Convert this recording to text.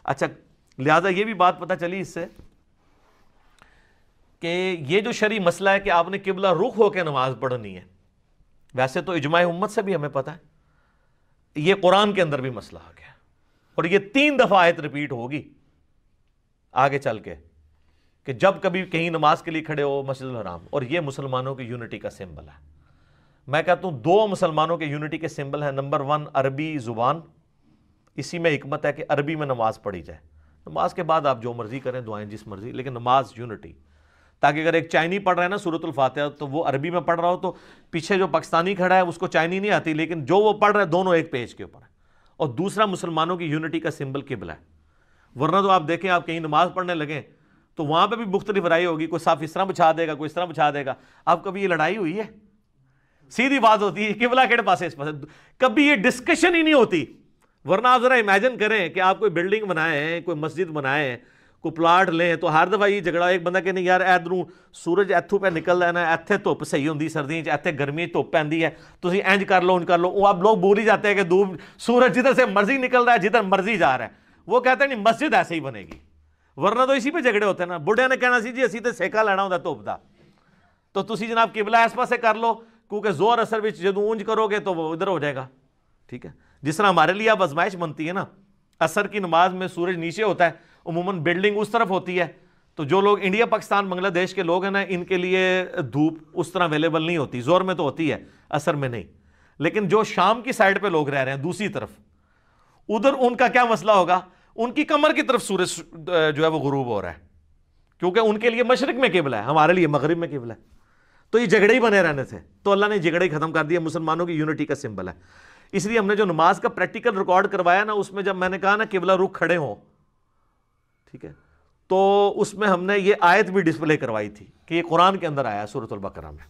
اچھا لہٰذا یہ بھی بات پتہ چلی اس سے کہ یہ جو شرعی مسئلہ ہے کہ آپ نے قبلہ رخ ہو کے نماز پڑھنی ہے، ویسے تو اجماع امت سے بھی ہمیں پتہ ہے، یہ قرآن کے اندر بھی مسئلہ آ گیا، اور یہ 3 دفعہ آیت ریپیٹ ہوگی آگے چل کے کہ جب کبھی کہیں نماز کے لیے کھڑے ہو مسجد الحرام، اور یہ مسلمانوں کی یونٹی کا سمبل ہے۔ میں کہتا ہوں 2 مسلمانوں کے یونٹی کے سمبل ہیں، نمبر 1 عربی زبان، اسی میں حکمت ہے کہ عربی میں نماز پڑھی جائے، نماز کے بعد آپ جو مرضی کریں، دعائیں جس مرضی، لیکن نماز یونٹی، تاکہ اگر ایک چائنی پڑھ رہا ہے نا سورۃ الفاتحہ تو وہ عربی میں پڑھ رہا ہو تو پیچھے جو پاکستانی کھڑا ہے اس کو چائنی نہیں آتی، لیکن جو وہ پڑھ رہا ہے دونوں ایک پیج کے اوپر ہے۔ اور دوسرا مسلمانوں کی یونٹی کا سمبل قبلہ ہے، ورنہ تو آپ دیکھیں آپ کہیں نماز پڑھنے لگیں تو وہاں پہ بھی مختلف رائے ہوگی، کوئی صاف اس طرح بچھا دے گا، کوئی اس طرح بچھا دے گا۔ اب کبھی یہ لڑائی ہوئی ہے؟ سیدھی بات ہوتی ہے قبلہ کہڑے پاسے اس پاسے، کبھی یہ ڈسکشن ہی نہیں ہوتی۔ ورنہ آپ ذرا امیجن کریں کہ آپ کوئی بلڈنگ بنائے ہیں، کوئی مسجد بنائے ہیں، کوئی پلاٹ لیں، تو ہر دفعہ یہ جھگڑا، ایک بندہ کہ نہیں یار ادھروں سورج اتھوں پہ نکل ہے نا، ایتھے دھوپ صحیح ہوندی سردیاں چ، ایتھے گرمی دھوپ پیندی ہے، تسی انج کر لو انج کر لو۔ اب لوگ بول ہی جاتے ہیں کہ دھوپ سورج جدھر سے مرضی نکل رہا ہے، جدھر مرضی جا رہا ہے، وہ کہتے ہیں نہیں مسجد ایسے ہی بنے گی، ورنہ تو اسی پہ جھگڑے ہوتے ہیں نا۔ بڑھے نے کہنا سی جی اسی تے سیکا لینا ہوندا دھوپ دا، تو تسی جناب قبلہ اس پاسے کر لو، کیونکہ زور اثر وچ جدوں اونج کرو گے تو وہ ادھر ہو جائے گا، ٹھیک ہے۔ جس طرح ہمارے لیے اب آزمائش بنتی ہے نا، عصر کی نماز میں سورج نیچے ہوتا ہے، عموماً بلڈنگ اس طرف ہوتی ہے، تو جو لوگ انڈیا پاکستان بنگلہ دیش کے لوگ ہیں نا، ان کے لیے دھوپ اس طرح اویلیبل نہیں ہوتی، زور میں تو ہوتی ہے عصر میں نہیں، لیکن جو شام کی سائڈ پہ لوگ رہ رہے ہیں دوسری طرف، ادھر ان کا کیا مسئلہ ہوگا؟ ان کی کمر کی طرف سورج جو ہے وہ غروب ہو رہا ہے، کیونکہ ان کے لیے مشرق میں قبلہ ہے، ہمارے لیے مغرب میں قبلہ ہے، تو یہ جھگڑے ہی بنے رہنے تھے، تو اللہ نے جھگڑے ہی ختم کر دیا، مسلمانوں کی یونٹی کا سمبل ہے۔ اس لیے ہم نے جو نماز کا پریکٹیکل ریکارڈ کروایا نا، اس میں جب میں نے کہا نا قبلہ رخ کھڑے ہوں، ٹھیک ہے، تو اس میں ہم نے یہ آیت بھی ڈسپلے کروائی تھی کہ یہ قرآن کے اندر آیا ہے سورۃ البقرہ میں۔